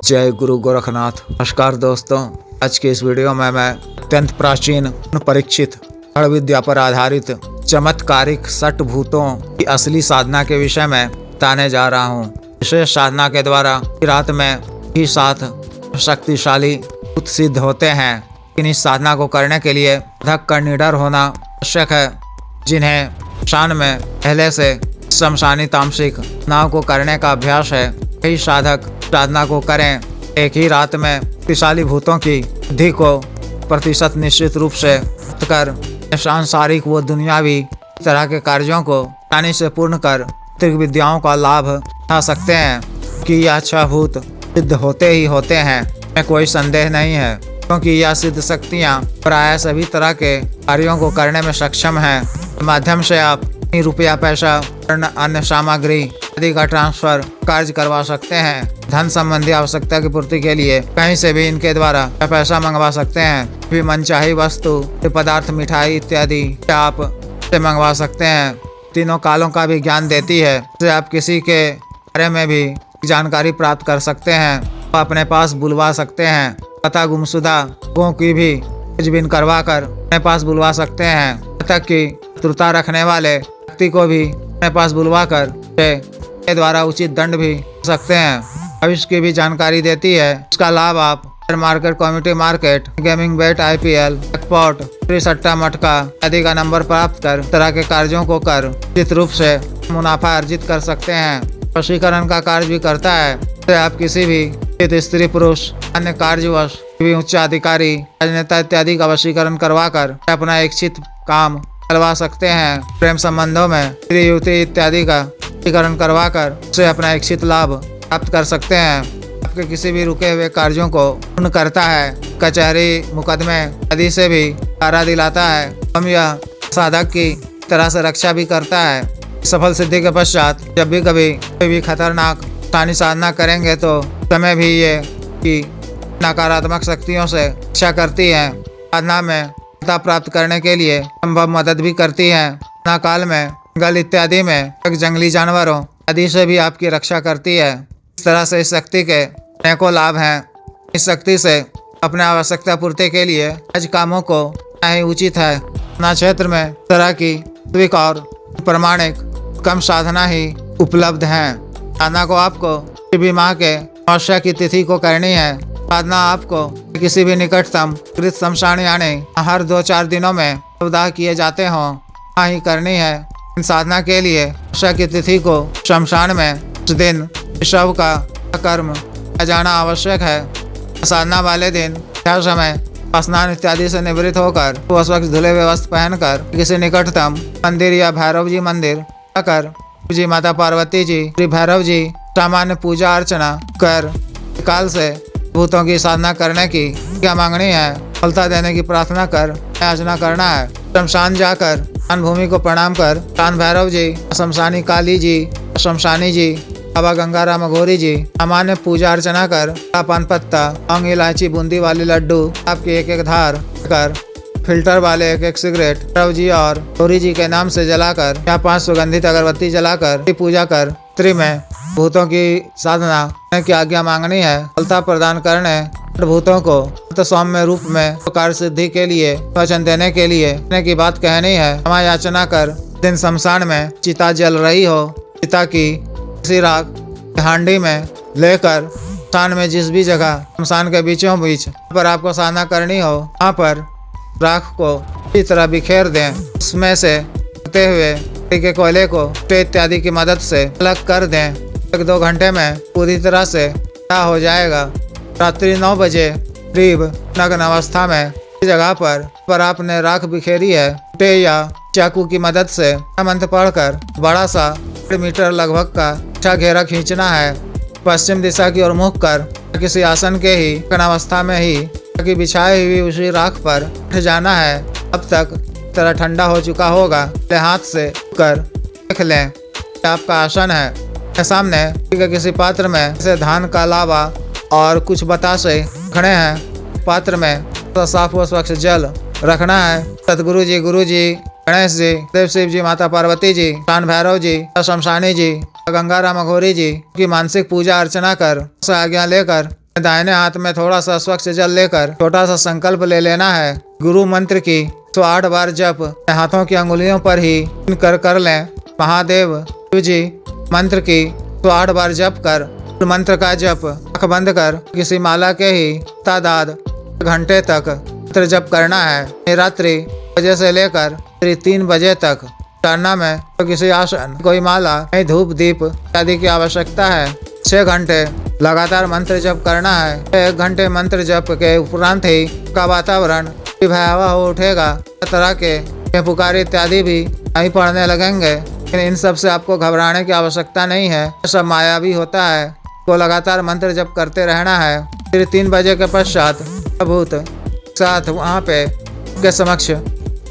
जय गुरु गोरखनाथ। नमस्कार दोस्तों, आज के इस वीडियो में मैं अत्यंत प्राचीन परीक्षित जड़ विद्या पर आधारित चमत्कारिक सठ भूतों की असली साधना के विषय में बताने जा रहा हूँ। विशेष साधना के द्वारा रात में ही 7 शक्तिशाली भूत सिद्ध होते हैं। लेकिन इस साधना को करने के लिए धक कर निडर होना आवश्यक है, जिन्हें शान में पहले से शमशानी तामसिक नाव को करने का अभ्यास है। यही साधक साधना को करें। एक ही रात में शक्तिशाली भूतों की बुद्धि को प्रतिशत निश्चित रूप से कर सांसारिक व दुनियावी तरह के कार्यों को आसानी से पूर्ण कर त्रिक विद्याओं का लाभ उठा सकते हैं कि यह 6 भूत सिद्ध होते ही होते हैं, में कोई संदेह नहीं है, क्योंकि यह सिद्ध शक्तियाँ प्राय सभी तरह के कार्यों को करने में सक्षम हैं। माध्यम से आप रुपया, पैसा, अन्य सामग्री आदि का ट्रांसफर कार्य करवा सकते हैं। धन संबंधी आवश्यकता की पूर्ति के लिए कहीं से भी इनके द्वारा पैसा मंगवा सकते हैं। भी मनचाही वस्तु, पदार्थ, मिठाई इत्यादि आप से मंगवा सकते हैं। तीनों कालों का भी ज्ञान देती है, जिससे आप किसी के बारे में भी जानकारी प्राप्त कर सकते हैं, तो अपने पास बुलवा सकते हैं। तथा गुमशुदा लोगों की भी खोजबीन करवा कर अपने पास बुलवा सकते हैं। तक की त्रुता रखने वाले व्यक्ति को भी अपने पास बुलवा कर के द्वारा उचित दंड भी सकते हैं। भविष्य की भी जानकारी देती है। इसका लाभ आप मार्केट, कम्युनिटी मार्केट, गेमिंग बेट, IPL, जैकपॉट, फ्री सट्टा मटका आदि का नंबर प्राप्त कर तरह के कार्यों को कर उचित रूप से मुनाफा अर्जित कर सकते हैं। वशीकरण का कार्य भी करता है। तो आप किसी भी स्त्री, पुरुष, अन्य कार्यवश भी उच्च अधिकारी, राजनेता इत्यादि का वशीकरण करवा कर अपना इच्छित काम करवा सकते हैं। प्रेम संबंधों में स्त्री, युवती इत्यादि का वशीकरण करवा कर उसे अपना इच्छित लाभ प्राप्त कर सकते हैं। आपके किसी भी रुके हुए कार्यों को पूर्ण करता है। कचहरी, मुकदमे आदि से भी सहारा दिलाता है। हम यह साधक की तरह से रक्षा भी करता है। सफल सिद्धि के पश्चात जब भी कभी कोई भी खतरनाक साधना करेंगे तो समय भी ये कि नकारात्मक शक्तियों से रक्षा करती है। साधना में प्राप्त करने के लिए संभव मदद भी करती है। साधना काल में जंगल इत्यादि में जंगली जानवरों आदि से भी आपकी रक्षा करती है। इस तरह से इस शक्ति के अनेकों लाभ हैं। इस शक्ति से अपने आवश्यकता पूर्ति के लिए आज कामों को ही उचित है। अपना क्षेत्र में तरह की स्वीक और प्रमाणिक कम साधना ही उपलब्ध हैं। साधना को आपको किसी भी माह के अमावस्या की तिथि को करनी है। साधना आपको किसी भी निकटतम कृत शमशान यानी हर 2-4 दिनों में दाह किए जाते हों वहाँ ही करनी है। इन साधना के लिए अमावस्या की तिथि को शमशान में उस दिन शव का कर्म जाना आवश्यक है। साधना वाले दिन हर समय स्नान इत्यादि से निवृत्त होकर उस वक्त धुले हुए वस्त्र पहनकर किसी निकटतम मंदिर या भैरव जी मंदिर जाकर जी, माता पार्वती जी, श्री भैरव जी सामान्य पूजा अर्चना कर काल से भूतों की साधना करने की क्या मांगनी है, फलता देने की प्रार्थना कर याचना करना है। शमशान जाकर शमशान भूमि को प्रणाम कर शमशान भैरव जी, शमशानी काली जी, शमशानी जी, बाबा गंगाराम अघोरी जी सामान्य पूजा अर्चना कर पान पत्ता, लौंग, इलायची, बूंदी वाले लड्डू आपकी एक धार कर फिल्टर वाले एक सिगरेट भैरव जी और गौरी जी के नाम से जलाकर या 5 सुगंधित अगरबत्ती जलाकर पूजा कर स्त्री में भूतों की साधना की आज्ञा मांगनी है। फलता प्रदान करने भूतों को तो सौम्य रूप में कार्य सिद्धि के लिए वचन देने के लिए की बात कहनी है। क्षमा याचना कर दिन शमशान में चिता जल रही हो, चिता की किसी राख हांडी में लेकर शमशान में जिस भी जगह शमशान के बीचों बीच पर आपको साधना करनी हो वहाँ पर राख को इस तरह बिखेर दें। उसमें से होते हुए के कोयले को इत्यादि की मदद से अलग कर दें। 1-2 घंटे में पूरी तरह से हो जाएगा। रात्रि 9 बजे करीब नग्न अवस्था में इस जगह पर आपने राख बिखेरी है, टे या चाकू की मदद से मंत्र पढ़कर बड़ा सा 1 मीटर लगभग का अच्छा घेरा खींचना है। पश्चिम दिशा की ओर मुख कर किसी आसन के ही अवस्था में ही कि बिछाई हुई उसी राख पर उठ जाना है। अब तक तरह ठंडा हो चुका होगा। हाथ से कर देख लें आपका आसन है। सामने किसी पात्र में से धान का लावा और कुछ बतासे खड़े हैं। पात्र में तो साफ व स्वच्छ जल रखना है। सतगुरु जी, गुरु जी, गणेश जी, देव शिव जी, माता पार्वती जी, शान भैरव जी, शमशानी जी, गंगाराम अघोरी जी की मानसिक पूजा अर्चना कर आज्ञा लेकर दाहिने हाथ में थोड़ा सा स्वच्छ जल लेकर छोटा सा संकल्प ले लेना है। गुरु मंत्र की 108 बार जप हाथों की अंगुलियों पर ही कर लें। महादेव शिव जी मंत्र की 108 बार जप कर मंत्र का जप आँख बंद कर किसी माला के ही तादाद घंटे तक मंत्र जप करना है। रात्रि बजे से लेकर 3 बजे तक करना में तो किसी आसन कोई माला नहीं, धूप दीप आदि की आवश्यकता है। 6 घंटे लगातार मंत्र जप करना है। 1 घंटे मंत्र जप के उपरांत ही का वातावरण भयावह हो उठेगा। तरह के पुकार इत्यादि भी नहीं पड़ने लगेंगे। लेकिन इन सब से आपको घबराने की आवश्यकता नहीं है, सब मायावी होता है। को लगातार मंत्र जप करते रहना है। फिर 3 बजे के पश्चात भूत साथ वहाँ पे के समक्ष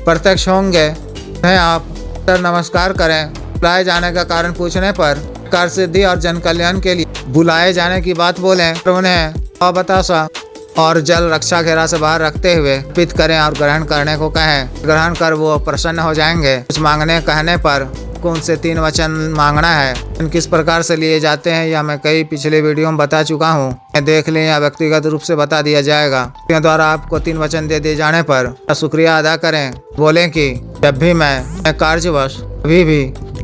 प्रत्यक्ष होंगे। उन्हें आप सर नमस्कार करें। बुलाए जाने का कारण पूछने पर कार्य सिद्धि और जन कल्याण के लिए बुलाए जाने की बात बोलें तो उन्हें बतासा और जल रक्षा घेरा से बाहर रखते हुए पित करें और ग्रहण करने को कहें। ग्रहण कर वो प्रसन्न हो जाएंगे। कुछ मांगने कहने पर कौन से 3 वचन मांगना है, किस प्रकार से लिए जाते हैं, या मैं कई पिछले वीडियो में बता चुका हूँ। देख लें या व्यक्तिगत रूप से बता दिया जाएगा। के द्वारा आपको 3 वचन दे दिए जाने पर शुक्रिया अदा करें। बोलें कि जब भी मैं कार्यवश कभी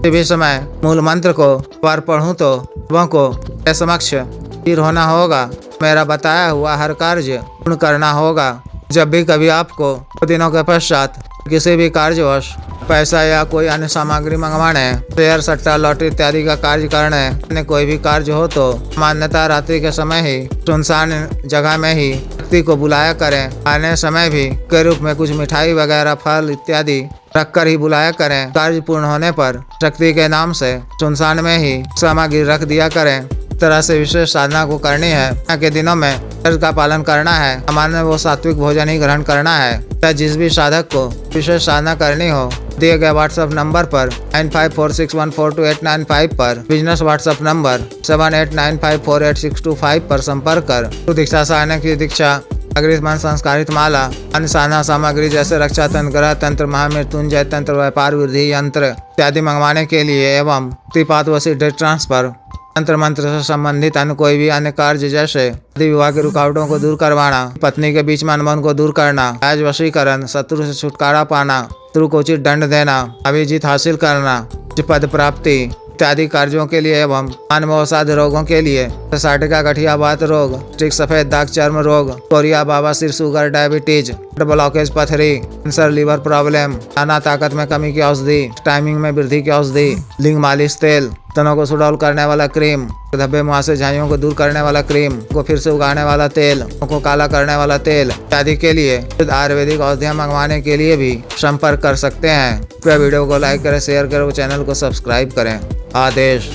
भी समय मूल मंत्र को बार पढ़ूँ तो लोगों को समक्ष स्थिर होना होगा। मेरा बताया हुआ हर कार्य पूर्ण करना होगा। जब भी कभी आपको 2 दिनों के पश्चात किसी भी कार्यवश पैसा या कोई अन्य सामग्री मंगवाने, शेयर सट्टा लॉटरी इत्यादि का कार्य करने कोई भी कार्य हो तो मान्यता रात्रि के समय ही सुनसान जगह में ही व्यक्ति को बुलाया करें। आने समय भी के रूप में कुछ मिठाई वगैरह फल इत्यादि रखकर ही बुलाया करें। कार्य पूर्ण होने पर शक्ति के नाम से सुनसान में ही सामग्री रख दिया करें। तरह से विशेष साधना को करनी है। के दिनों में शर्त का पालन करना है। सामान्य वो सात्विक भोजन ही ग्रहण करना है। या जिस भी साधक को विशेष साधना करनी हो दिए गए व्हाट्सएप नंबर पर 9546142895 पर, बिजनेस व्हाट्सएप नंबर 7895486225 पर संपर्क कर दीक्षा सहायता की दीक्षा अग्रित मन संस्कारित माला अन्य साधना सामग्री जैसे रक्षा तंत्र, ग्रह तंत्र, महामृत्युंजय तंत्र, व्यापार वृद्धि यंत्र इत्यादि मंगवाने के लिए एवं त्रिपात वसी डेट ट्रांसफर तंत्र मंत्र से संबंधित अन्य कोई भी अन्य कार्य जैसे विवाह की रुकावटों को दूर करवाना, पत्नी के बीच में अनबन को दूर करना, आज वशीकरण, शत्रु से छुटकारा पाना, शत्रु को उचित दंड देना, अभिजीत हासिल करना, पद प्राप्ति इत्यादि कार्यों के लिए एवं मानवसाध रोगों के लिए साटिका गठिया बात रोग, स्टिक सफेद दाग चर्म रोग, कोरिया बाबा सिर शुगर, डायबिटीज, ब्लॉकेज, पथरी, कैंसर, लीवर प्रॉब्लम, खाना ताकत में कमी की औषधि, टाइमिंग में वृद्धि की औषधि, लिंग मालिश तेल, तनों को सुडौल करने वाला क्रीम, धब्बे मुहासे झाइयों को दूर करने वाला क्रीम, को फिर से उगाने वाला तेल, को काला करने वाला तेल इत्यादि के लिए आयुर्वेदिक औषधियाँ मंगवाने के लिए भी संपर्क कर सकते हैं। वीडियो को लाइक करें, शेयर करें, चैनल को सब्सक्राइब करें। आदेश।